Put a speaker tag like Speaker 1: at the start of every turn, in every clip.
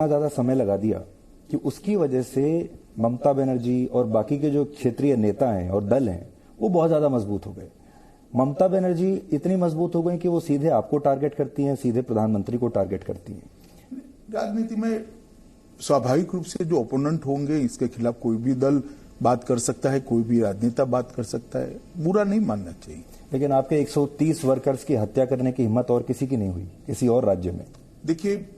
Speaker 1: ज्यादा समय लगा दिया कि उसकी वजह से ममता बनर्जी और बाकी के जो क्षेत्रीय नेता हैं और दल हैं वो बहुत ज्यादा मजबूत हो गए। ममता बनर्जी इतनी मजबूत हो गई कि वो सीधे आपको टारगेट करती हैं, सीधे प्रधानमंत्री को टारगेट करती हैं।
Speaker 2: राजनीति में स्वाभाविक रूप से जो ओपोनेंट होंगे इसके खिलाफ कोई भी दल बात कर सकता है, कोई भी राजनेता बात कर सकता है, बुरा नहीं मानना चाहिए।
Speaker 1: लेकिन आपके 130 वर्कर्स की हत्या करने की हिम्मत और किसी की नहीं हुई किसी और राज्य में।
Speaker 2: देखिए,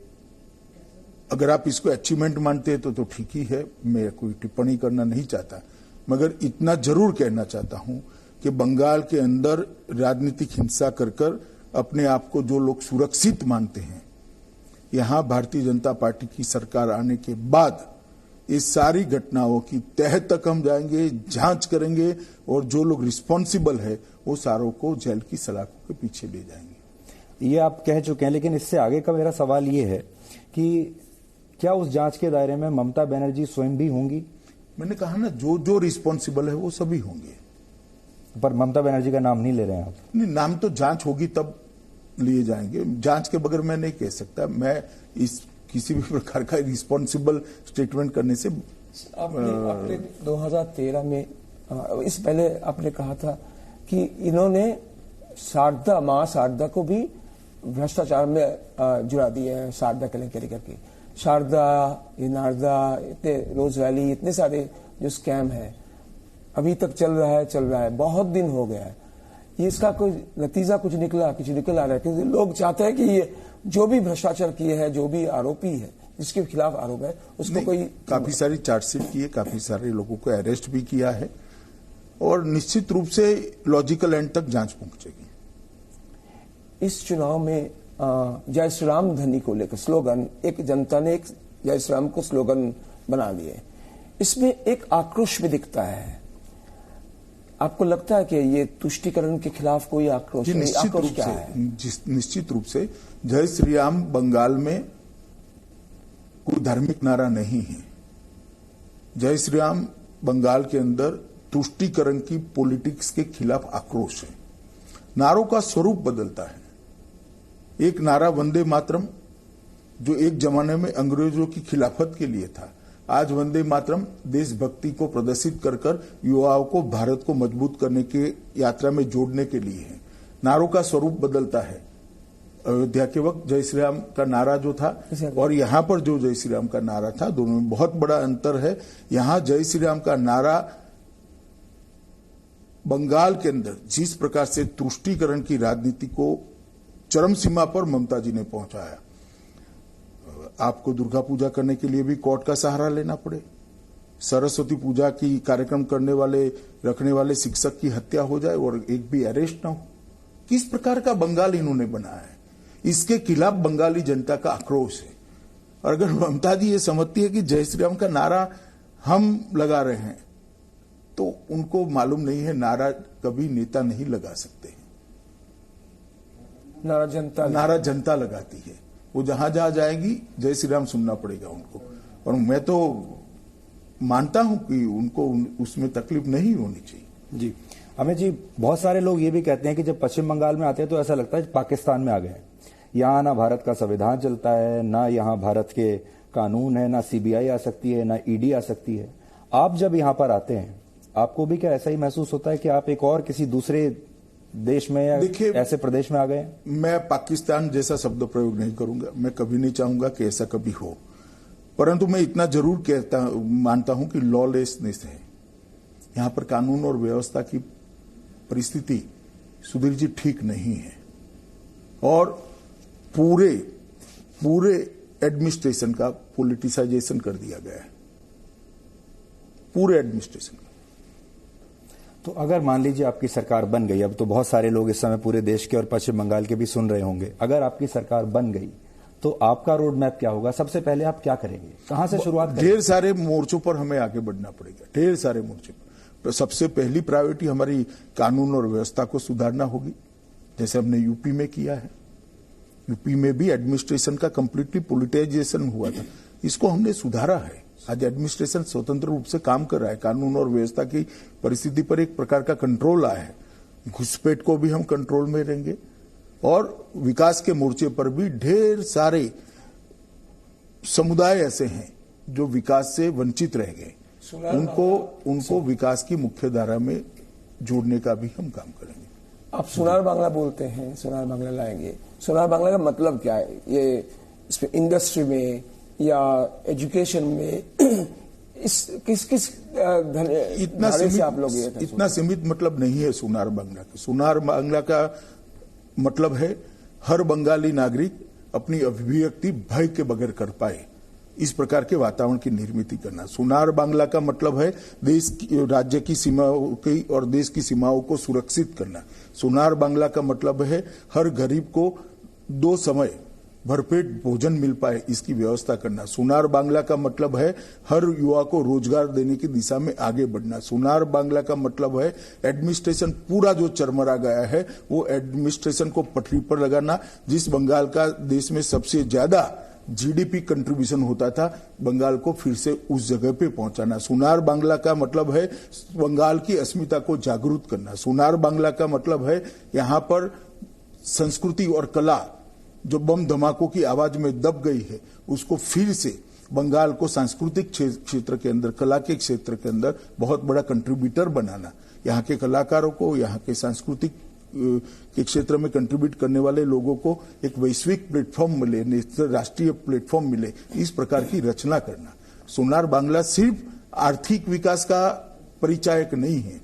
Speaker 2: अगर आप इसको अचीवमेंट मानते हैं तो ठीक ही है, मैं कोई टिप्पणी करना नहीं चाहता, मगर इतना जरूर कहना चाहता हूं कि बंगाल के अंदर राजनीतिक हिंसा कर अपने आप को जो लोग सुरक्षित मानते हैं, यहां भारतीय जनता पार्टी की सरकार आने के बाद इस सारी घटनाओं की तह तक हम जाएंगे, जांच करेंगे और जो लोग रिस्पॉन्सिबल है वो सारों को जेल की सलाखों के पीछे ले जाएंगे।
Speaker 1: ये आप कह चुके हैं, लेकिन इससे आगे का मेरा सवाल ये है कि क्या उस जांच के दायरे में ममता बनर्जी स्वयं भी होंगी?
Speaker 2: मैंने कहा ना, जो जो रिस्पॉन्सिबल है वो सभी होंगे।
Speaker 1: पर ममता बनर्जी का नाम नहीं ले रहे हैं आप?
Speaker 2: नहीं, नाम तो जांच होगी तब लिए जाएंगे, जांच के बगैर मैं नहीं कह सकता। मैं इस किसी भी प्रकार का रिस्पॉन्सिबल स्टेटमेंट करने से
Speaker 3: आपने 2013 में इस पहले आपने कहा था कि इन्होंने शारदा मां शारदा को भी भ्रष्टाचार में जुड़ा दिया है। शारदा केलेंकरी करके शारदा, नारदा, इतने रोज वैली, इतने सारे जो स्कैम है अभी तक चल रहा है, बहुत दिन हो गया है। ये इसका कोई नतीजा कुछ निकल आ रहा है? क्योंकि लोग चाहते हैं कि ये जो भी भ्रष्टाचार किए हैं, जो भी आरोपी है, जिसके खिलाफ आरोप है, उसको कोई
Speaker 2: काफी सारी चार्जशीट की है, काफी सारे लोगों को अरेस्ट भी किया है और निश्चित रूप से लॉजिकल एंड तक जांच पहुंचेगी।
Speaker 3: इस चुनाव में जय श्री राम धनी को लेकर स्लोगन, एक जनता ने एक जय श्री राम को स्लोगन बना लिए, इसमें एक आक्रोश भी दिखता है। आपको लगता है कि ये तुष्टीकरण के खिलाफ कोई आक्रोश?
Speaker 2: निश्चित रूप से जय श्री राम बंगाल में कोई धार्मिक नारा नहीं है। जय श्री राम बंगाल के अंदर तुष्टीकरण की पॉलिटिक्स के खिलाफ आक्रोश है। नारों का स्वरूप बदलता है। एक नारा वंदे मातरम, जो एक जमाने में अंग्रेजों की खिलाफत के लिए था, आज वंदे मातरम देशभक्ति को प्रदर्शित कर युवाओं को भारत को मजबूत करने की यात्रा में जोड़ने के लिए है। नारों का स्वरूप बदलता है। अयोध्या के वक्त जय श्री राम का नारा जो था और यहां पर जो जय श्री राम का नारा था, दोनों में बहुत बड़ा अंतर है। यहां जय श्री राम का नारा बंगाल के अंदर जिस प्रकार से तुष्टीकरण की राजनीति को चरम सीमा पर ममता जी ने पहुंचाया, आपको दुर्गा पूजा करने के लिए भी कोर्ट का सहारा लेना पड़े, सरस्वती पूजा की कार्यक्रम रखने वाले शिक्षक की हत्या हो जाए और एक भी अरेस्ट ना हो, किस प्रकार का बंगाल इन्होंने बनाया है, इसके खिलाफ बंगाली जनता का आक्रोश है। और अगर ममता जी ये समझती है कि जय श्री राम का नारा हम लगा रहे हैं, तो उनको मालूम नहीं है नारा कभी नेता नहीं लगा सकते हैं, नारा जनता लगाती है। वो जहां जहां जाएगी जय श्री राम सुनना पड़ेगा उनको। और मैं तो मानता हूं कि उनको उसमें तकलीफ नहीं होनी चाहिए।
Speaker 1: जी अमित जी, बहुत सारे लोग ये भी कहते हैं कि जब पश्चिम बंगाल में आते हैं तो ऐसा लगता है पाकिस्तान में आ गए। यहाँ ना भारत का संविधान चलता है, ना यहाँ भारत के कानून है, ना सीबीआई आ सकती है, ना ईडी आ सकती है। आप जब यहाँ पर आते हैं, आपको भी क्या ऐसा ही महसूस होता है कि आप एक और किसी दूसरे देश में या ऐसे प्रदेश में आ गए?
Speaker 2: मैं पाकिस्तान जैसा शब्द प्रयोग नहीं करूंगा, मैं कभी नहीं चाहूंगा कि ऐसा कभी हो, परंतु मैं इतना जरूर मानता हूं कि लॉलेसनेस है यहां पर। कानून और व्यवस्था की परिस्थिति सुधीर जी ठीक नहीं है और पूरे एडमिनिस्ट्रेशन का पॉलिटिसाइजेशन कर दिया गया है, पूरे एडमिनिस्ट्रेशन का।
Speaker 1: तो अगर मान लीजिए आपकी सरकार बन गई, अब तो बहुत सारे लोग इस समय पूरे देश के और पश्चिम बंगाल के भी सुन रहे होंगे, अगर आपकी सरकार बन गई तो आपका रोड मैप क्या होगा? सबसे पहले आप क्या करेंगे, कहां से शुरुआत करेंगे?
Speaker 2: ढेर सारे मोर्चों पर हमें आगे बढ़ना पड़ेगा, ढेर सारे मोर्चों पर। सबसे पहली प्रायोरिटी हमारी कानून और व्यवस्था को सुधारना होगी, जैसे हमने यूपी में किया है। यूपी में भी एडमिनिस्ट्रेशन का कंप्लीटली पॉलिटिसाइजेशन हुआ था, इसको हमने सुधारा है। आज एडमिनिस्ट्रेशन स्वतंत्र रूप से काम कर रहा है, कानून और व्यवस्था की परिस्थिति पर एक प्रकार का कंट्रोल आया है। घुसपैठ को भी हम कंट्रोल में रहेंगे और विकास के मोर्चे पर भी ढेर सारे समुदाय ऐसे हैं जो विकास से वंचित रह गए, उनको विकास की मुख्य धारा में जोड़ने का भी हम काम करेंगे।
Speaker 3: आप सुनार बांग्ला बोलते हैं, सुनार बांग्ला लाएंगे। सुनार बांग्ला का मतलब क्या है? ये इसमें इंडस्ट्री में या एजुकेशन में किस
Speaker 2: इतना सीमित मतलब नहीं है सुनार बांग्ला का। सुनार बांग्ला का मतलब है हर बंगाली नागरिक अपनी अभिव्यक्ति भय के बगैर कर पाए, इस प्रकार के वातावरण की निर्मित करना। सुनार बांग्ला का मतलब है देश की, राज्य की सीमाओं की और देश की सीमाओं को सुरक्षित करना। सुनार बांग्ला का मतलब है हर गरीब को 2 समय भरपेट भोजन मिल पाए, इसकी व्यवस्था करना। सुनार बांग्ला का मतलब है हर युवा को रोजगार देने की दिशा में आगे बढ़ना। सुनार बांग्ला का मतलब है एडमिनिस्ट्रेशन पूरा जो चरमरा गया है वो एडमिनिस्ट्रेशन को पटरी पर लगाना। जिस बंगाल का देश में सबसे ज्यादा जीडीपी कंट्रीब्यूशन होता था, बंगाल को फिर से उस जगह पे पहुंचाना। सुनार बांग्ला का मतलब है बंगाल की अस्मिता को जागरूक करना। सुनार बांग्ला का मतलब है यहाँ पर संस्कृति और कला जो बम धमाकों की आवाज में दब गई है, उसको फिर से बंगाल को सांस्कृतिक क्षेत्र के अंदर, कला के क्षेत्र के अंदर बहुत बड़ा कंट्रीब्यूटर बनाना। यहाँ के कलाकारों को, यहाँ के सांस्कृतिक के क्षेत्र में कंट्रीब्यूट करने वाले लोगों को एक वैश्विक प्लेटफॉर्म मिले, राष्ट्रीय प्लेटफॉर्म मिले, इस प्रकार की रचना करना। सुनार बांग्ला सिर्फ आर्थिक विकास का परिचायक नहीं है।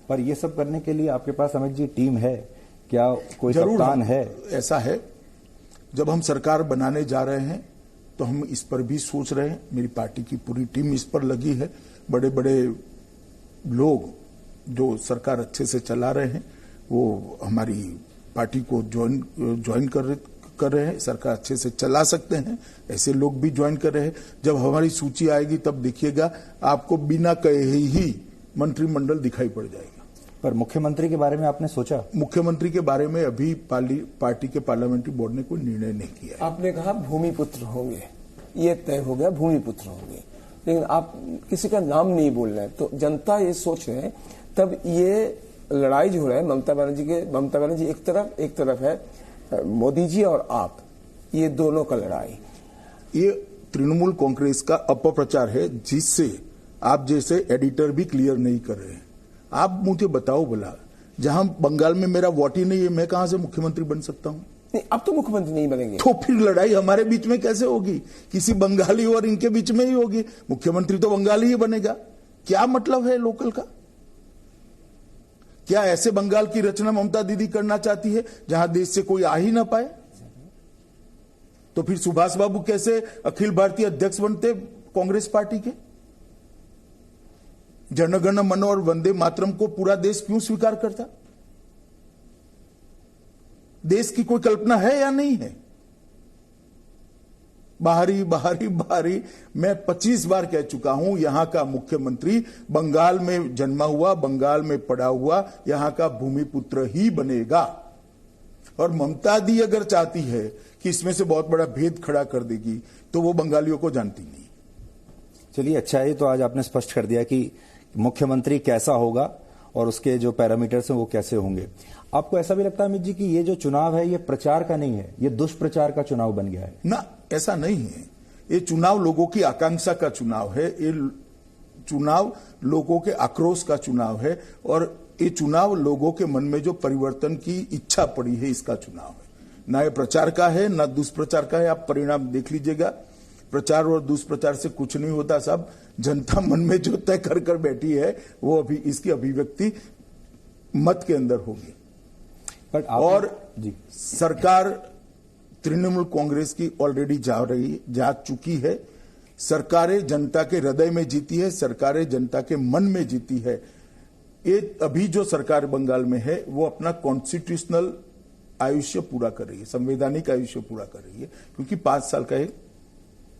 Speaker 1: पर ये सब करने के लिए आपके पास अमित जी टीम है क्या? कोई कप्तान है?
Speaker 2: ऐसा है, जब हम सरकार बनाने जा रहे हैं तो हम इस पर भी सोच रहे हैं। मेरी पार्टी की पूरी टीम इस पर लगी है। बड़े बड़े लोग जो सरकार अच्छे से चला रहे हैं वो हमारी पार्टी को ज्वाइन कर रहे हैं। सरकार अच्छे से चला सकते हैं, ऐसे लोग भी ज्वाइन कर रहे हैं। जब हमारी सूची आएगी तब देखिएगा, आपको बिना कहे ही मंत्रिमंडल दिखाई पड़ जाएगा।
Speaker 1: पर मुख्यमंत्री के बारे में आपने सोचा? मुख्यमंत्री
Speaker 2: के बारे में अभी पार्टी के पार्लियामेंट्री बोर्ड ने कोई निर्णय नहीं किया।
Speaker 3: आपने कहा भूमिपुत्र होंगे, ये तय हो गया भूमिपुत्र होंगे, लेकिन आप किसी का नाम नहीं बोल रहे हैं, तो जनता ये सोच रहे हैं। तब ये लड़ाई जो हो रहा है ममता बनर्जी एक तरफ है मोदी जी और आप, ये दोनों का लड़ाई।
Speaker 2: ये तृणमूल कांग्रेस का अपप्रचार है, जिससे आप जैसे एडिटर भी क्लियर नहीं कर रहे हैं। आप मुझे बताओ भला, जहां बंगाल में मेरा वोट ही नहीं है, मैं कहां से मुख्यमंत्री बन सकता हूं?
Speaker 3: नहीं, अब तो मुख्यमंत्री नहीं बनेंगे।
Speaker 2: तो फिर लड़ाई हमारे बीच में कैसे होगी? किसी बंगाली और इनके बीच में ही होगी। मुख्यमंत्री तो बंगाली ही बनेगा। क्या मतलब है लोकल का? क्या ऐसे बंगाल की रचना ममता दीदी करना चाहती है जहां देश से कोई आ ही ना पाए? तो फिर सुभाष बाबू कैसे अखिल भारतीय अध्यक्ष बनते कांग्रेस पार्टी के? जनगण मन और वंदे मातरम को पूरा देश क्यों स्वीकार करता? देश की कोई कल्पना है या नहीं है? बाहरी मैं 25 बार कह चुका हूं, यहां का मुख्यमंत्री बंगाल में जन्मा हुआ, बंगाल में पड़ा हुआ, यहां का भूमिपुत्र ही बनेगा। और ममता दी अगर चाहती है कि इसमें से बहुत बड़ा भेद खड़ा कर देगी, तो वो बंगालियों को जानती नहीं।
Speaker 1: चलिए, अच्छा है, तो आज आपने स्पष्ट कर दिया कि मुख्यमंत्री कैसा होगा और उसके जो पैरामीटर्स हैं वो कैसे होंगे। आपको ऐसा भी लगता है अमित जी कि ये जो चुनाव है ये प्रचार का नहीं है, ये दुष्प्रचार का चुनाव बन गया है?
Speaker 2: ना, ऐसा नहीं है। ये चुनाव लोगों की आकांक्षा का चुनाव है, ये चुनाव लोगों के आक्रोश का चुनाव है, और ये चुनाव लोगों के मन में जो परिवर्तन की इच्छा पड़ी है इसका चुनाव है। ना ये प्रचार का है ना दुष्प्रचार का है। आप परिणाम देख लीजिएगा। प्रचार और दुष्प्रचार से कुछ नहीं होता साहब। जनता मन में जो तय कर बैठी है वो अभी इसकी अभिव्यक्ति मत के अंदर होगी। और जी, सरकार तृणमूल कांग्रेस की ऑलरेडी जा चुकी है। सरकारें जनता के हृदय में जीती है, सरकारें जनता के मन में जीती है। ये अभी जो सरकार बंगाल में है वो अपना कॉन्स्टिट्यूशनल आयुष्य पूरा कर रही है, संवैधानिक आयुष्य पूरा कर रही है, क्योंकि 5 साल का एक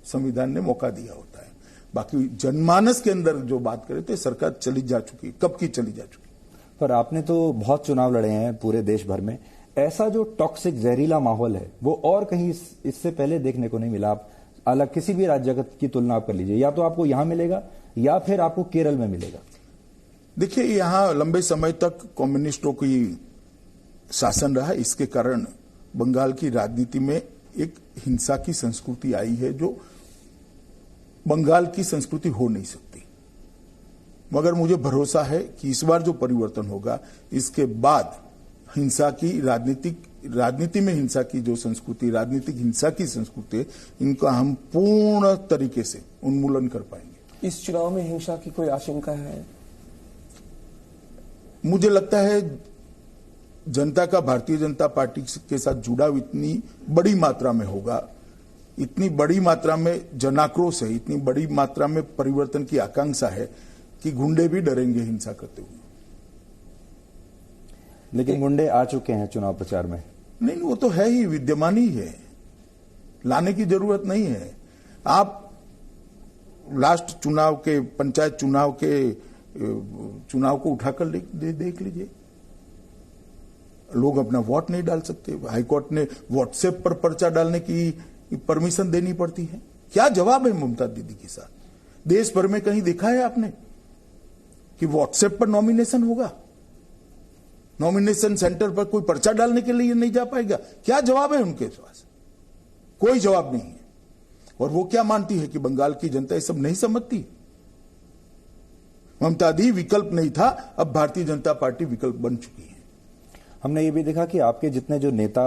Speaker 2: संविधान ने मौका दिया होता है। बाकी जनमानस के अंदर जो बात करें तो सरकार चली जा चुकी, कब की चली जा चुकी।
Speaker 1: पर आपने तो बहुत चुनाव लड़े हैं पूरे देश भर में, ऐसा जो टॉक्सिक जहरीला माहौल है वो और कहीं इससे पहले देखने को नहीं मिला। आप अलग किसी भी राज्य की तुलना आप कर लीजिए, या तो आपको यहां मिलेगा या फिर आपको केरल में मिलेगा।
Speaker 2: देखिए, यहां लंबे समय तक कम्युनिस्टों की शासन रहा, इसके कारण बंगाल की राजनीति में एक हिंसा की संस्कृति आई है जो बंगाल की संस्कृति हो नहीं सकती। मगर मुझे भरोसा है कि इस बार जो परिवर्तन होगा, इसके बाद हिंसा की राजनीति में हिंसा की जो संस्कृति, राजनीतिक हिंसा की संस्कृति, इनका हम पूर्ण तरीके से उन्मूलन कर पाएंगे।
Speaker 3: इस चुनाव में हिंसा की कोई आशंका है?
Speaker 2: मुझे लगता है जनता का भारतीय जनता पार्टी के साथ जुड़ाव इतनी बड़ी मात्रा में होगा, इतनी बड़ी मात्रा में जनाक्रोश है, इतनी बड़ी मात्रा में परिवर्तन की आकांक्षा है कि गुंडे भी डरेंगे हिंसा करते हुए।
Speaker 1: लेकिन गुंडे आ चुके हैं चुनाव प्रचार में।
Speaker 2: नहीं, वो तो है ही, विद्यमान ही है, लाने की जरूरत नहीं है। आप लास्ट चुनाव के, पंचायत चुनाव के चुनाव को उठाकर देख लीजिए, लोग अपना वोट नहीं डाल सकते। हाईकोर्ट ने व्हाट्सएप पर पर्चा डालने की परमिशन देनी पड़ती है। क्या जवाब है ममता दीदी के साथ? देश भर में कहीं देखा है आपने कि व्हाट्सएप पर नॉमिनेशन होगा? नॉमिनेशन सेंटर पर कोई पर्चा डालने के लिए नहीं जा पाएगा? क्या जवाब है उनके पास? कोई जवाब नहीं है। और वो क्या मानती है कि बंगाल की जनता ये सब नहीं समझती? ममता दी विकल्प नहीं था, अब भारतीय जनता पार्टी विकल्प बन चुकी है।
Speaker 1: हमने ये भी देखा कि आपके जितने जो नेता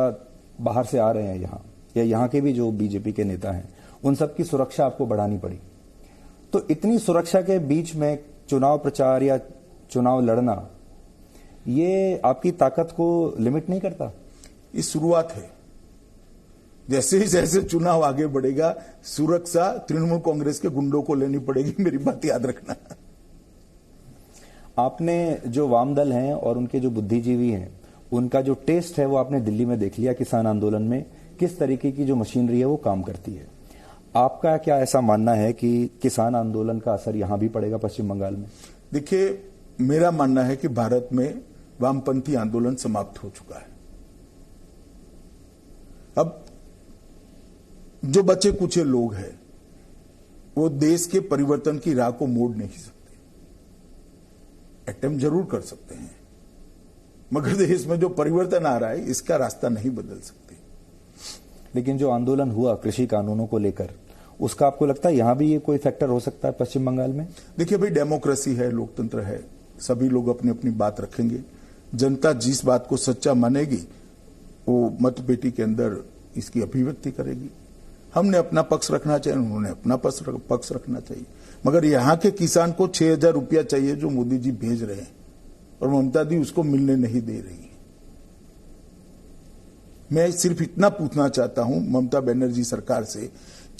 Speaker 1: बाहर से आ रहे हैं यहाँ, या यहाँ के भी जो बीजेपी के नेता हैं, उन सब की सुरक्षा आपको बढ़ानी पड़ी। तो इतनी सुरक्षा के बीच में चुनाव प्रचार या चुनाव लड़ना, ये आपकी ताकत को लिमिट नहीं करता?
Speaker 2: ये शुरुआत है। जैसे ही जैसे चुनाव आगे बढ़ेगा, सुरक्षा तृणमूल कांग्रेस के गुंडों को लेनी पड़ेगी, मेरी बात याद रखना।
Speaker 1: आपने जो वाम दल हैं और उनके जो बुद्धिजीवी हैं, उनका जो टेस्ट है वो आपने दिल्ली में देख लिया। किसान आंदोलन में किस तरीके की जो मशीनरी है वो काम करती है। आपका क्या ऐसा मानना है कि किसान आंदोलन का असर यहां भी पड़ेगा पश्चिम बंगाल में?
Speaker 2: देखिए, मेरा मानना है कि भारत में वामपंथी आंदोलन समाप्त हो चुका है। अब जो बचे कुचे लोग हैं, वो देश के परिवर्तन की राह को मोड़ नहीं सकते। अटेम्प्ट जरूर कर सकते हैं, मगर देश में जो परिवर्तन आ रहा है, इसका रास्ता नहीं बदल सकते।
Speaker 1: लेकिन जो आंदोलन हुआ कृषि कानूनों को लेकर, उसका आपको लगता है यहां भी ये कोई फैक्टर हो सकता है पश्चिम बंगाल में?
Speaker 2: देखिए भाई, डेमोक्रेसी है, लोकतंत्र है, सभी लोग अपनी अपनी बात रखेंगे। जनता जिस बात को सच्चा मानेगी, वो मतपेटी के अंदर इसकी अभिव्यक्ति करेगी। हमने अपना पक्ष रखना चाहिए, उन्होंने अपना पक्ष रखना चाहिए। मगर यहां के किसान को 6,000 रुपया चाहिए जो मोदी जी भेज रहे हैं, और ममता दी उसको मिलने नहीं दे रही है। मैं सिर्फ इतना पूछना चाहता हूं ममता बनर्जी सरकार से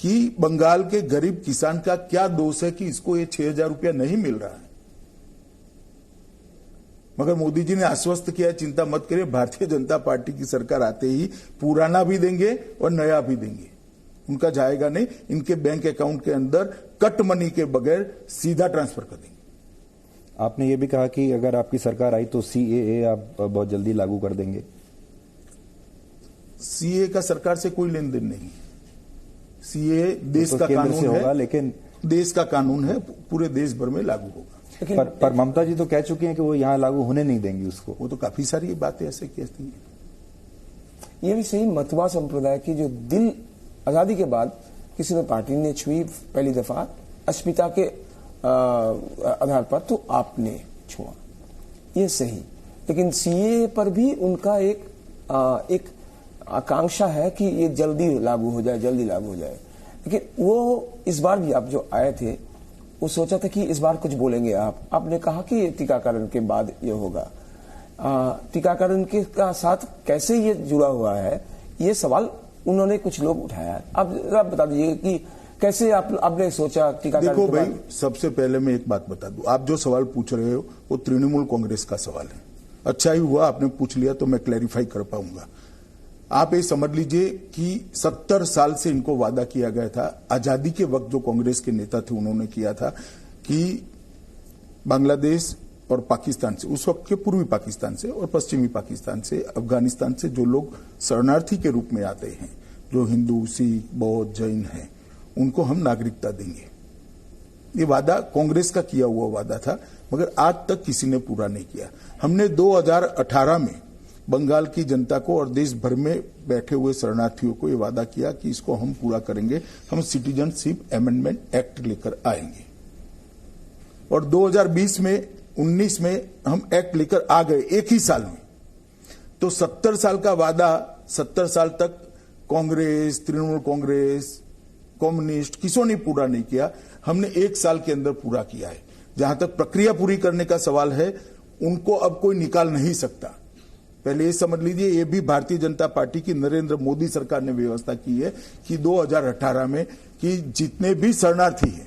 Speaker 2: कि बंगाल के गरीब किसान का क्या दोष है कि इसको ये 6,000 रुपया नहीं मिल रहा है। मगर मोदी जी ने आश्वस्त किया है, चिंता मत करिए, भारतीय जनता पार्टी की सरकार आते ही पुराना भी देंगे और नया भी देंगे। उनका जाएगा नहीं, इनके बैंक अकाउंट के अंदर कट मनी के बगैर सीधा ट्रांसफर कर देंगे।
Speaker 1: आपने ये भी कहा कि अगर आपकी सरकार आई तो सीएए आप बहुत जल्दी लागू कर देंगे।
Speaker 2: सीए का सरकार से कोई लेन देन नहीं है। सीए देश
Speaker 1: तो
Speaker 2: का कानून है,
Speaker 1: लेकिन
Speaker 2: देश का कानून है, पूरे देश भर में लागू होगा।
Speaker 1: पर ममता जी तो कह चुकी हैं कि वो यहां लागू होने नहीं देंगी उसको।
Speaker 2: वो तो काफी सारी बातें ऐसे कहती हैं।
Speaker 3: ये भी सही, मतवा संप्रदाय की जो दिल आजादी के बाद किसी ने पार्टी ने छुई पहली दफा अस्मिता के आधार पर, तो आपने छुआ, ये सही। लेकिन सीए पर भी उनका एक आकांक्षा है कि ये जल्दी लागू हो जाए, जल्दी लागू हो जाए। लेकिन वो इस बार भी आप जो आए थे, वो सोचा था कि इस बार कुछ बोलेंगे आपने कहा कि टीकाकरण के बाद ये होगा। टीकाकरण के साथ कैसे ये जुड़ा हुआ है, ये सवाल उन्होंने कुछ लोग उठाया। अब जरा बता दीजिए कि कैसे आपने सोचा टीकाकरण?
Speaker 2: देखो भाई, सबसे पहले मैं एक बात बता दूं, आप जो सवाल पूछ रहे हो वो तृणमूल कांग्रेस का सवाल है। अच्छा ही हुआ आपने पूछ लिया, तो मैं क्लैरिफाई कर पाऊंगा। आप ये समझ लीजिए कि 70 साल से इनको वादा किया गया था। आजादी के वक्त जो कांग्रेस के नेता थे, उन्होंने किया था कि बांग्लादेश और पाकिस्तान से, उस वक्त के पूर्वी पाकिस्तान से और पश्चिमी पाकिस्तान से, अफगानिस्तान से जो लोग शरणार्थी के रूप में आते हैं, जो हिंदू, सिख, बौद्ध, जैन हैं, उनको हम नागरिकता देंगे। ये वादा कांग्रेस का किया हुआ वादा था, मगर आज तक किसी ने पूरा नहीं किया। हमने 2018 में बंगाल की जनता को और देश भर में बैठे हुए शरणार्थियों को ये वादा किया कि इसको हम पूरा करेंगे, हम सिटीजनशिप अमेंडमेंट एक्ट लेकर आएंगे। और 2020 में 19 में हम एक्ट लेकर आ गए एक ही साल में। तो 70 साल का वादा 70 साल तक कांग्रेस, तृणमूल कांग्रेस, कम्युनिस्ट किसी ने पूरा नहीं किया, हमने एक साल के अंदर पूरा किया है। जहां तक प्रक्रिया पूरी करने का सवाल है, उनको अब कोई निकाल नहीं सकता। पहले ये समझ लीजिए, ये भी भारतीय जनता पार्टी की नरेंद्र मोदी सरकार ने व्यवस्था की है कि 2018 में कि जितने भी शरणार्थी हैं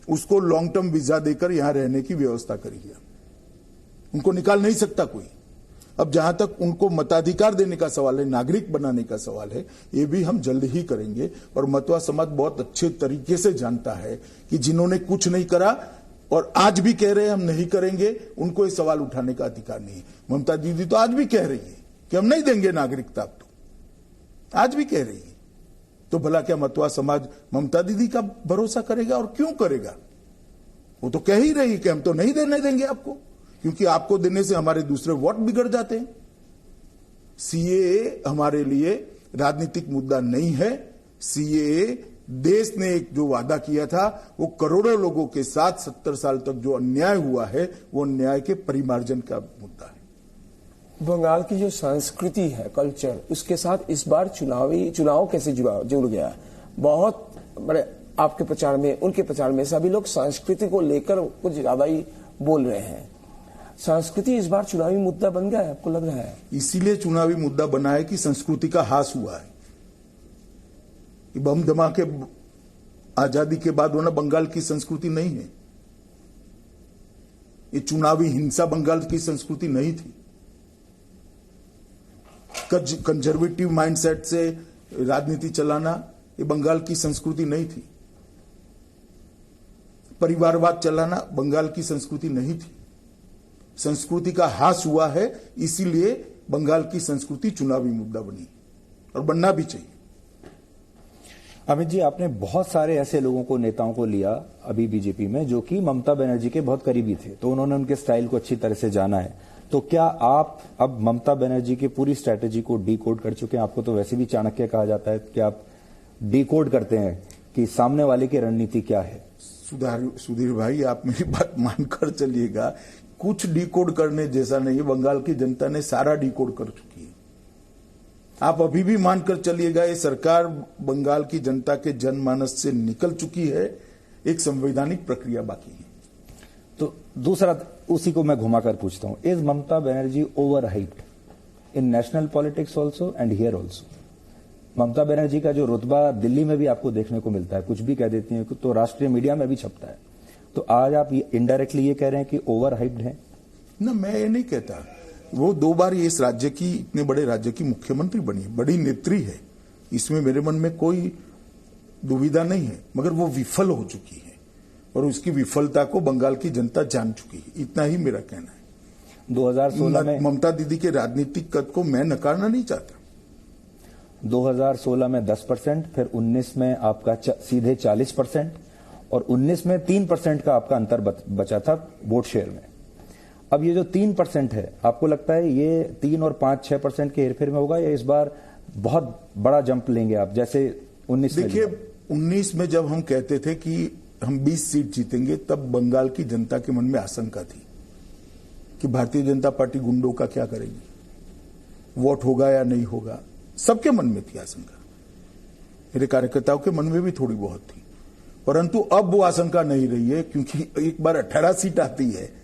Speaker 2: उसको लॉन्ग टर्म वीजा देकर यहां रहने की व्यवस्था करी है। उनको निकाल नहीं सकता कोई। अब जहां तक उनको मताधिकार देने का सवाल है, नागरिक बनाने का सवाल है, ये भी हम जल्द ही करेंगे। और मतवा समाज बहुत अच्छे तरीके से जानता है कि जिन्होंने कुछ नहीं करा और आज भी कह रहे हैं हम नहीं करेंगे, उनको ये सवाल उठाने का अधिकार नहीं है। ममता दीदी तो आज भी कह रही है कि हम नहीं देंगे नागरिकता, अब तो आज भी कह रही है। तो भला क्या मतवा समाज ममता दीदी का भरोसा करेगा? और क्यों करेगा? वो तो कह ही रही है कि हम तो नहीं देने देंगे आपको, क्योंकि आपको देने से हमारे दूसरे वोट बिगड़ जाते हैं। सीएए हमारे लिए राजनीतिक मुद्दा नहीं है। सीएए देश ने एक जो वादा किया था, वो करोड़ों लोगों के साथ 70 साल तक जो अन्याय हुआ है, वो अन्याय के परिमार्जन का मुद्दा है।
Speaker 3: बंगाल की जो संस्कृति है, कल्चर, उसके साथ इस बार चुनाव कैसे जुड़ गया? बहुत बड़े आपके प्रचार में, उनके प्रचार में सभी लोग संस्कृति को लेकर कुछ ज्यादा ही बोल रहे हैं। संस्कृति इस बार चुनावी मुद्दा बन गया है, आपको लग रहा है?
Speaker 2: इसीलिए चुनावी मुद्दा बना है कि संस्कृति का हास हुआ है। बम धमाके आजादी के बाद होना बंगाल की संस्कृति नहीं है। ये चुनावी हिंसा बंगाल की संस्कृति नहीं थी। कंजर्वेटिव माइंडसेट से राजनीति चलाना ये बंगाल की संस्कृति नहीं थी। परिवारवाद चलाना बंगाल की संस्कृति नहीं थी। संस्कृति का हास हुआ है, इसीलिए बंगाल की संस्कृति चुनावी मुद्दा बनी और बनना भी चाहिए।
Speaker 1: अमित जी, आपने बहुत सारे ऐसे लोगों को, नेताओं को लिया अभी बीजेपी में जो कि ममता बनर्जी के बहुत करीबी थे, तो उन्होंने उनके स्टाइल को अच्छी तरह से जाना है। तो क्या आप अब ममता बनर्जी की पूरी स्ट्रैटेजी को डीकोड कर चुके हैं? आपको तो वैसे भी चाणक्य कहा जाता है कि आप डीकोड करते हैं कि सामने वाले की रणनीति क्या है।
Speaker 2: सुधीर भाई, आप मेरी बात मानकर चलिएगा, कुछ डीकोड करने जैसा नहीं है। बंगाल की जनता ने सारा डीकोड कर चुकी है। आप अभी भी मानकर चलिएगा, ये सरकार बंगाल की जनता के जनमानस से निकल चुकी है। एक संवैधानिक प्रक्रिया बाकी है।
Speaker 1: तो दूसरा, उसी को मैं घुमाकर पूछता हूं, is Mamata Banerjee over hyped in national politics also and here also? Mamata Banerjee का जो रुतबा दिल्ली में भी आपको देखने को मिलता है, कुछ भी कह देती है तो राष्ट्रीय मीडिया में भी छपता है, तो आज आप इनडायरेक्टली ये कह रहे हैं कि ओवर हाइप्ड है?
Speaker 2: ना, मैं ये नहीं कहता। वो 2 बार इस राज्य की, इतने बड़े राज्य की मुख्यमंत्री बनी है, बड़ी नेत्री है, इसमें मेरे मन में कोई दुविधा नहीं है। मगर वो विफल हो चुकी है और उसकी विफलता को बंगाल की जनता जान चुकी है। इतना ही मेरा कहना है।
Speaker 1: 2016 में
Speaker 2: ममता दीदी के राजनीतिक कद को मैं नकारना नहीं चाहता।
Speaker 1: 2016 में 10%, फिर 19 में आपका सीधे 40% और 19 में 3% का आपका अंतर बचा था वोट शेयर में। अब ये जो 3% है, आपको लगता है ये 3 और 5-6% के हेरफेर में होगा, या इस बार बहुत बड़ा जंप लेंगे आप, जैसे 19 में?
Speaker 2: देखिए, 19 में जब हम कहते थे कि हम 20 सीट जीतेंगे, तब बंगाल की जनता के मन में आशंका थी कि भारतीय जनता पार्टी गुंडों का क्या करेगी, वोट होगा या नहीं होगा। सबके मन में थी आशंका, मेरे कार्यकर्ताओं के मन में भी थोड़ी बहुत थी। परंतु अब वो आशंका नहीं रही है, क्योंकि एक बार 18 सीट आती है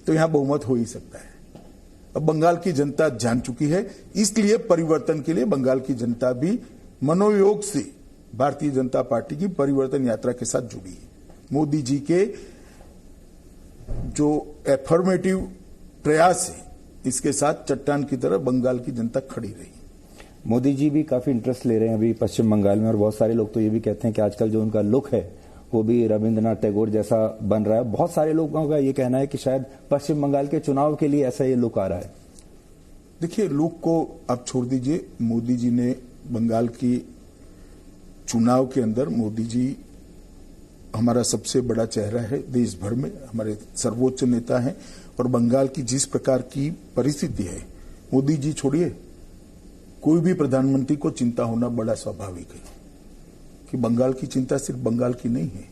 Speaker 2: तो यहां बहुमत हो ही सकता है। अब बंगाल की जनता जान चुकी है, इसलिए परिवर्तन के लिए बंगाल की जनता भी मनोयोग से भारतीय जनता पार्टी की परिवर्तन यात्रा के साथ जुड़ी है। मोदी जी के जो एफर्मेटिव प्रयास है, इसके साथ चट्टान की तरह बंगाल की जनता खड़ी रही।
Speaker 1: मोदी जी भी काफी इंटरेस्ट ले रहे हैं अभी पश्चिम बंगाल में, और बहुत सारे लोग तो ये भी कहते हैं कि आजकल जो उनका लुक है वो भी रविंद्रनाथ टैगोर जैसा बन रहा है। बहुत सारे लोगों का ये कहना है कि शायद पश्चिम बंगाल के चुनाव के लिए ऐसा ये लुक आ रहा है।
Speaker 2: देखिए, लुक को आप छोड़ दीजिए। मोदी जी ने बंगाल की चुनाव के अंदर, मोदी जी हमारा सबसे बड़ा चेहरा है देश भर में, हमारे सर्वोच्च नेता हैं, और बंगाल की जिस प्रकार की परिस्थिति है मोदी जी छोड़िए, कोई भी प्रधानमंत्री को चिंता होना बड़ा स्वाभाविक है कि बंगाल की चिंता सिर्फ बंगाल की नहीं है,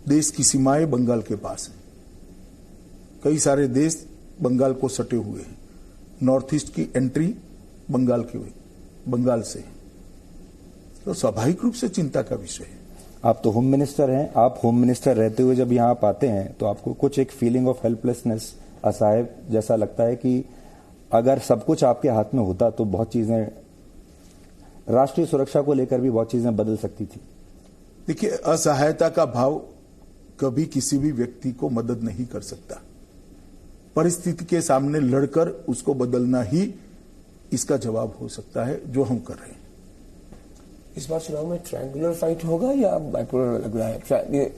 Speaker 2: देश की सीमाएं बंगाल के पास है, कई सारे देश बंगाल को सटे हुए हैं, नॉर्थ ईस्ट की एंट्री बंगाल से है, तो स्वाभाविक रूप से चिंता का विषय है।
Speaker 1: आप तो होम मिनिस्टर हैं, आप होम मिनिस्टर रहते हुए जब यहाँ आप आते हैं तो आपको कुछ एक फीलिंग ऑफ हेल्पलेसनेस, असहाय जैसा लगता है कि अगर सब कुछ आपके हाथ में होता तो बहुत चीजें, राष्ट्रीय सुरक्षा को लेकर भी बहुत चीजें बदल सकती थी।
Speaker 2: देखिए, असहायता का भाव कभी किसी भी व्यक्ति को मदद नहीं कर सकता। परिस्थिति के सामने लड़कर उसको बदलना ही इसका जवाब हो सकता है, जो हम कर रहे हैं।
Speaker 3: इस बार चुनाव में ट्रायंगुलर फाइट होगा या बाइपोलर लग रहा है?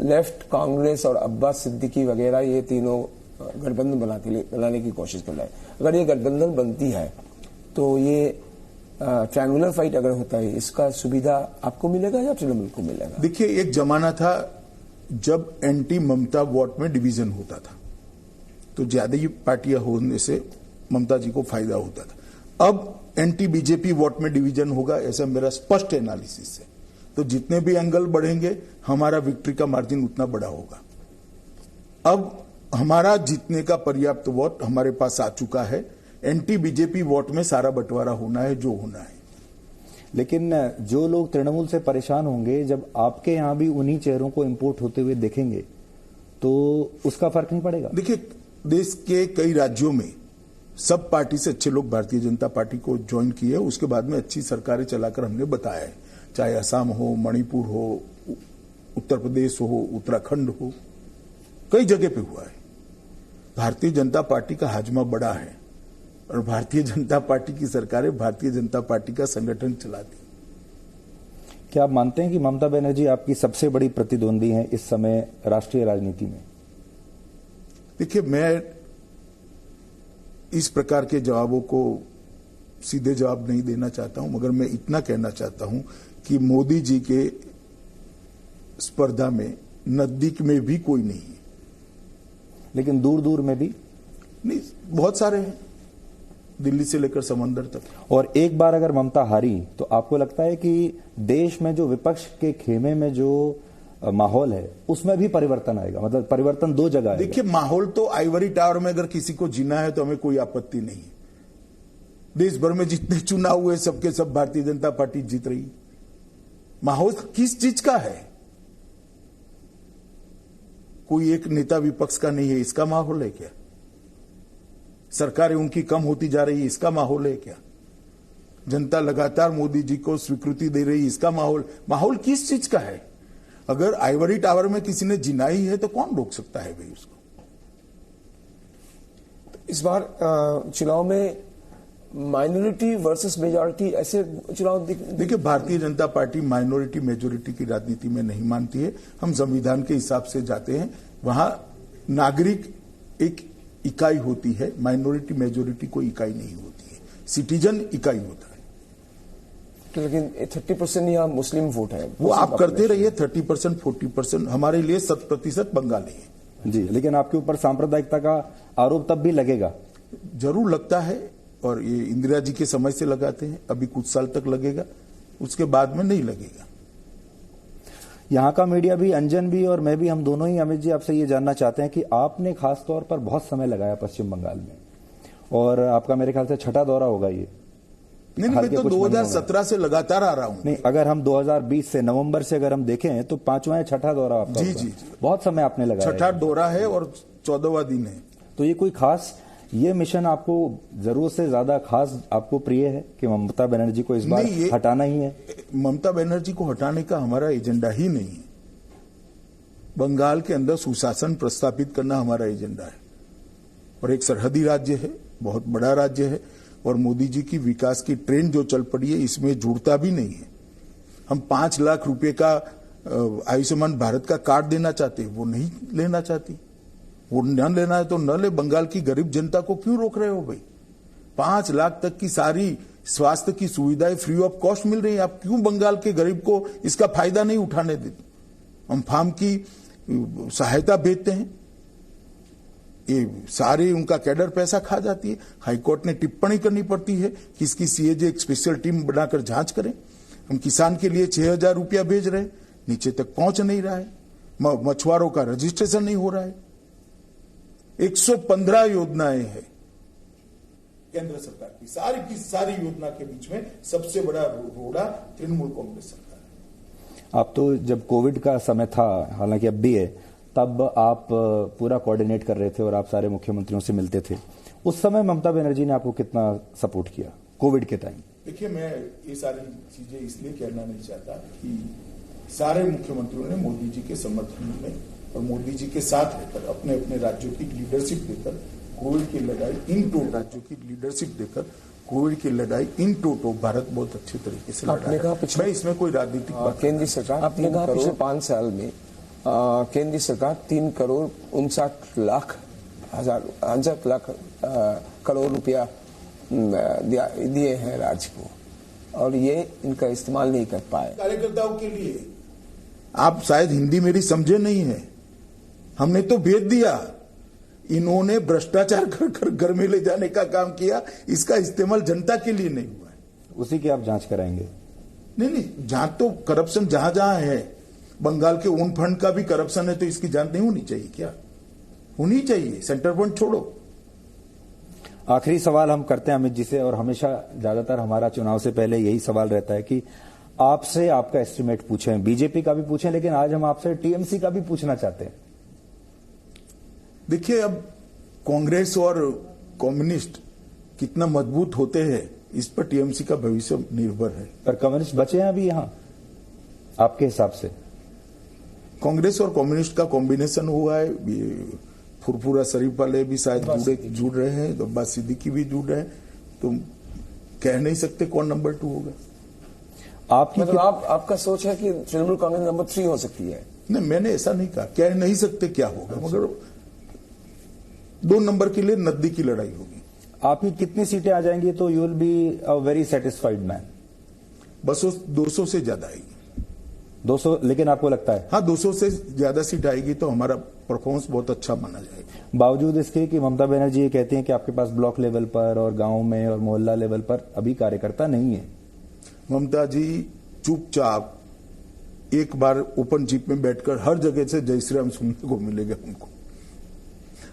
Speaker 3: लेफ्ट कांग्रेस और अब्बास सिद्दीकी वगैरह ये तीनों गठबंधन बनाने की कोशिश कर रहा है। अगर ये गठबंधन बनती है तो ये ट्रायंगुलर फाइट अगर होता है, इसका सुविधा आपको मिलेगा या तृणमूल को मिलेगा?
Speaker 2: देखिए, एक जमाना था जब एंटी ममता वोट में डिवीजन होता था, तो ज्यादा ही पार्टियां होने से ममता जी को फायदा होता था। अब एंटी बीजेपी वोट में डिवीजन होगा, ऐसा मेरा स्पष्ट एनालिसिस है। तो जितने भी एंगल बढ़ेंगे, हमारा विक्ट्री का मार्जिन उतना बड़ा होगा। अब हमारा जीतने का पर्याप्त वोट हमारे पास आ चुका है, एंटी बीजेपी वोट में सारा बंटवारा होना है जो होना है।
Speaker 1: लेकिन जो लोग तृणमूल से परेशान होंगे, जब आपके यहां भी उन्हीं चेहरों को इंपोर्ट होते हुए देखेंगे तो उसका फर्क नहीं पड़ेगा?
Speaker 2: देखिए, देश के कई राज्यों में सब पार्टी से अच्छे लोग भारतीय जनता पार्टी को ज्वाइन किए, उसके बाद में अच्छी सरकारें चलाकर हमने बताया है, चाहे असम हो, मणिपुर हो, उत्तर प्रदेश हो, उत्तराखंड हो, कई जगह पे हुआ है। भारतीय जनता पार्टी का हाजमा बड़ा है और भारतीय जनता पार्टी की सरकारें भारतीय जनता पार्टी का संगठन चलाती।
Speaker 1: क्या आप मानते हैं कि ममता बनर्जी आपकी सबसे बड़ी प्रतिद्वंदी हैं इस समय राष्ट्रीय राजनीति में?
Speaker 2: देखिए, मैं इस प्रकार के जवाबों को सीधे जवाब नहीं देना चाहता हूं, मगर मैं इतना कहना चाहता हूं कि मोदी जी के स्पर्धा में नजदीक में भी कोई नहीं है।
Speaker 1: लेकिन दूर दूर में भी
Speaker 2: नहीं, बहुत सारे हैं, दिल्ली से लेकर समंदर तक।
Speaker 1: और एक बार अगर ममता हारी तो आपको लगता है कि देश में जो विपक्ष के खेमे में जो माहौल है उसमें भी परिवर्तन आएगा? मतलब परिवर्तन दो जगह आएगा।
Speaker 2: देखिए, माहौल तो आइवरी टावर में अगर किसी को जीना है तो हमें कोई आपत्ति नहीं है। देश भर में जितने चुनाव हुए सबके सब भारतीय जनता पार्टी जीत रही। माहौल किस चीज का है? कोई एक नेता विपक्ष का नहीं है, इसका माहौल है क्या? सरकारें उनकी कम होती जा रही है, इसका माहौल है क्या? जनता लगातार मोदी जी को स्वीकृति दे रही है, इसका माहौल किस चीज का है? अगर आइवरी टावर में किसी ने जीना ही है तो कौन रोक सकता है भाई उसको?
Speaker 3: इस बार चुनाव में माइनॉरिटी वर्सेस मेजॉरिटी ऐसे चुनाव
Speaker 2: देखिए, Bharatiya Janata party minority majority की राजनीति में नहीं मानती है। हम संविधान के हिसाब से जाते हैं, वहां नागरिक एक इकाई होती है, माइनॉरिटी मेजॉरिटी कोई इकाई नहीं होती है, सिटीजन इकाई होता है।
Speaker 3: तो लेकिन 30% यहाँ मुस्लिम वोट है,
Speaker 2: वो आप करते रहिए, 30% 40%, हमारे लिए 100% बंगाली है
Speaker 1: जी। लेकिन आपके ऊपर सांप्रदायिकता का आरोप तब भी लगेगा?
Speaker 2: जरूर लगता है, और ये इंदिरा जी के समय से लगाते हैं, अभी कुछ साल तक लगेगा, उसके बाद में नहीं लगेगा।
Speaker 1: यहाँ का मीडिया भी, अंजन भी और मैं भी, हम दोनों ही अमित जी आपसे ये जानना चाहते हैं कि आपने खासतौर पर बहुत समय लगाया पश्चिम बंगाल में, और आपका मेरे ख्याल से छठा दौरा होगा ये।
Speaker 2: नहीं, मैं तो 2017 से लगातार आ रहा हूं।
Speaker 1: नहीं, अगर हम 2020 से नवंबर से अगर हम देखें तो पांचवा या छठा दौरा आपका
Speaker 2: जी
Speaker 1: होगा।
Speaker 2: जी,
Speaker 1: बहुत समय आपने लगाया।
Speaker 2: छठा दौरा है और 14वां दिन है।
Speaker 1: तो ये कोई खास, ये मिशन आपको जरूरत से ज्यादा खास आपको प्रिय है कि ममता बनर्जी को इस बार हटाना ही है?
Speaker 2: ममता बनर्जी को हटाने का हमारा एजेंडा ही नहीं है। बंगाल के अंदर सुशासन प्रस्थापित करना हमारा एजेंडा है, और एक सरहदी राज्य है, बहुत बड़ा राज्य है, और मोदी जी की विकास की ट्रेन जो चल पड़ी है इसमें जुड़ता भी नहीं है। हम 5 लाख रुपए का आयुष्मान भारत का कार्ड देना चाहते हैं, वो नहीं लेना चाहती। वो न लेना है तो न ले। बंगाल की गरीब जनता को क्यों रोक रहे हो भाई? 5 लाख तक की सारी स्वास्थ्य की सुविधाएं फ्री ऑफ कॉस्ट मिल रही है, आप क्यों बंगाल के गरीब को इसका फायदा नहीं उठाने देते? हम फार्म की सहायता भेजते हैं, ये सारे उनका कैडर पैसा खा जाती है। हाईकोर्ट ने टिप्पणी करनी पड़ती है कि इसकी सीएजी एक स्पेशल टीम बनाकर जांच करें। हम किसान के लिए 6,000 रुपया भेज रहे हैं, नीचे तक पहुंच नहीं रहा है। मछुआरों का रजिस्ट्रेशन नहीं हो रहा है। 115 योजनाएं हैं केंद्र सरकार की सारी योजना के बीच में सबसे बड़ा रोड़ा तृणमूल कांग्रेस सरकार है।
Speaker 1: आप तो जब कोविड का समय था, हालांकि अब भी है, तब आप पूरा कोऑर्डिनेट कर रहे थे और आप सारे मुख्यमंत्रियों से मिलते थे। उस समय ममता बनर्जी ने आपको कितना सपोर्ट किया कोविड के टाइम?
Speaker 2: देखिए, मैं ये सारी चीजें इसलिए कहना नहीं चाहता कि सारे मुख्यमंत्रियों ने मोदी जी के समर्थन में और मोदी जी के साथ रहकर अपने अपने राज्यों की लीडरशिप देकर कोविड की लड़ाई इन टोटो राज्यों की लीडरशिप देकर कोविड की लड़ाई इन टोटो भारत बहुत अच्छे तरीके से लड़ा है। मैं इसमें कोई राजनीतिक
Speaker 3: केंद्र सरकार आपने कहा पिछले 5 साल में केंद्र सरकार 3,59,00,000 करोड़ रुपया दिए हैं राज्य को, और ये इनका इस्तेमाल नहीं कर पाए।
Speaker 2: कार्यकर्ताओं के लिए आप शायद हिंदी मेरी समझे नहीं है। हमने तो भेज दिया, इन्होंने भ्रष्टाचार कर घर में ले जाने का काम किया। इसका इस्तेमाल जनता के लिए नहीं हुआ है।
Speaker 1: उसी की आप जांच कराएंगे?
Speaker 2: नहीं, जांच तो करप्शन जहां जहां है, बंगाल के ओन फंड का भी करप्शन है, तो इसकी जांच नहीं होनी चाहिए क्या? होनी चाहिए। सेंटर फंड छोड़ो।
Speaker 1: आखिरी सवाल हम करते हैं अमित जी से, और हमेशा ज्यादातर हमारा चुनाव से पहले यही सवाल रहता है कि आपसे आपका एस्टिमेट पूछें, बीजेपी का भी पूछें, लेकिन आज हम आपसे टीएमसी का भी पूछना चाहते हैं।
Speaker 2: देखिए, अब कांग्रेस और कम्युनिस्ट कितना मजबूत होते हैं, इस पर टीएमसी का भविष्य निर्भर है।
Speaker 1: पर कम्युनिस्ट बचे हैं अभी यहां आपके हिसाब से?
Speaker 2: कांग्रेस और कम्युनिस्ट का कॉम्बिनेशन हुआ है। फुरफुरा शरीफ वाले भी शायद जुड़ रहे हैं, अब्बास सिद्दीकी भी जुड़ रहे हैं, तो कह नहीं सकते कौन नंबर 2 होगा।
Speaker 3: मतलब आपका सोच है कि तृणमूल कांग्रेस नंबर 3 हो सकती है?
Speaker 2: नहीं, मैंने ऐसा नहीं कहा, कह नहीं सकते क्या होगा, मगर 2 नंबर के लिए नजदीकी लड़ाई होगी।
Speaker 1: आपकी कितनी सीटें आ जाएंगी तो you will be a very satisfied man?
Speaker 2: बस 200 से ज्यादा आएगी।
Speaker 1: 200? लेकिन आपको लगता है?
Speaker 2: हाँ, 200 से ज्यादा सीट आएगी तो हमारा परफॉर्मेंस बहुत अच्छा माना जाएगा।
Speaker 1: बावजूद इसके कि ममता बनर्जी ये कहती हैं कि आपके पास ब्लॉक लेवल पर और गांव में और मोहल्ला लेवल पर अभी कार्यकर्ता नहीं है।
Speaker 2: ममता जी चुपचाप एक बार ओपन जीप में बैठकर हर जगह से जय श्री राम सुनने को मिलेगा उनको।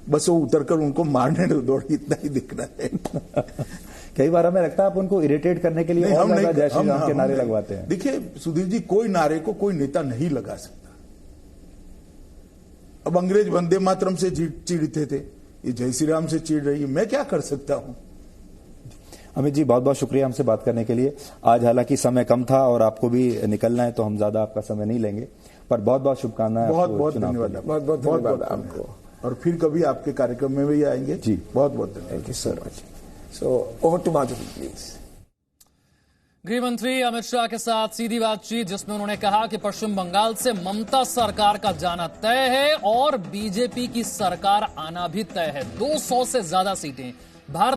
Speaker 2: बस वो उतरकर उनको मारने दौड़, इतना ही दिख रहा है।
Speaker 1: कई बार हमें लगता है आप उनको इरिटेट करने के लिए और ज्यादा जय श्री राम के नारे लगवाते हैं।
Speaker 2: देखिए सुधीर जी, कोई नारे को कोई नेता नहीं लगा सकता। अब अंग्रेज वंदे मातरम से चिढ़ते थे, ये जय श्री राम से चिढ़ रही है, मैं क्या कर सकता हूं।
Speaker 1: अमित जी, बहुत बहुत शुक्रिया हमसे बात करने के लिए। आज हालांकि समय कम था और आपको भी निकलना है, तो हम ज्यादा आपका समय नहीं लेंगे, पर बहुत बहुत शुभकामनाएं।
Speaker 2: बहुत बहुत धन्यवाद, बहुत बहुत धन्यवाद आपको, और फिर कभी आपके कार्यक्रम में भी आएंगे जी। बहुत बहुत धन्यवाद।
Speaker 3: Thank you so much. So over to Madhuri please.
Speaker 4: गृह मंत्री अमित शाह के साथ सीधी बातचीत, जिसमें उन्होंने कहा कि पश्चिम बंगाल से ममता सरकार का जाना तय है और बीजेपी की सरकार आना भी तय है। 200 से ज्यादा सीटें भारत